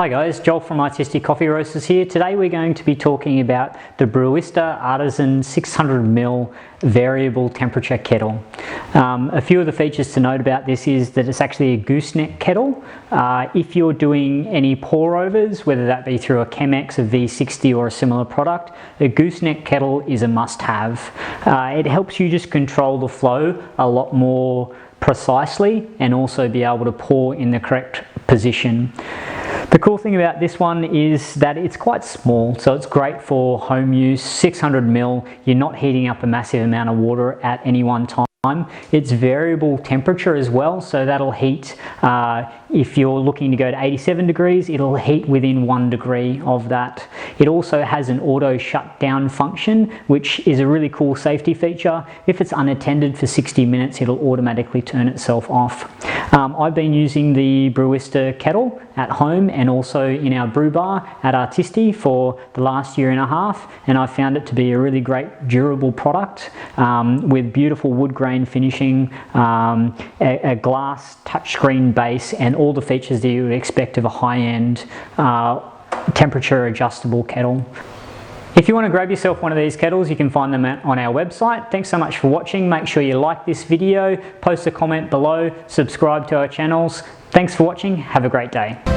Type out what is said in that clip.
Hi guys, Joel from Artisti Coffee Roasters here. Today we're going to be talking about the Brewista Artisan 600ml variable temperature kettle. A few of the features to note about this is that it's actually a gooseneck kettle. If you're doing any pour overs, whether that be through a Chemex, a V60 or a similar product, a gooseneck kettle is a must-have. It helps you just control the flow a lot more precisely and also be able to pour in the correct position. The cool thing about this one is that it's quite small, so it's great for home use. 600ml, you're not heating up a massive amount of water at any one time. It's variable temperature as well, so that'll heat, if you're looking to go to 87 degrees, it'll heat within 1 degree of that. It also has an auto shutdown function, which is a really cool safety feature. If it's unattended for 60 minutes, it'll automatically turn itself off. I've been using the Brewista Kettle at home and also in our brew bar at Artisti for the last year and a half, and I found it to be a really great durable product with beautiful wood grain finishing, a glass touchscreen base, and all the features that you would expect of a high-end temperature adjustable kettle. If you want to grab yourself one of these kettles, you can find them on our website. Thanks so much for watching. Make sure you like this video, post a comment below, subscribe to our channels. Thanks for watching. Have a great day.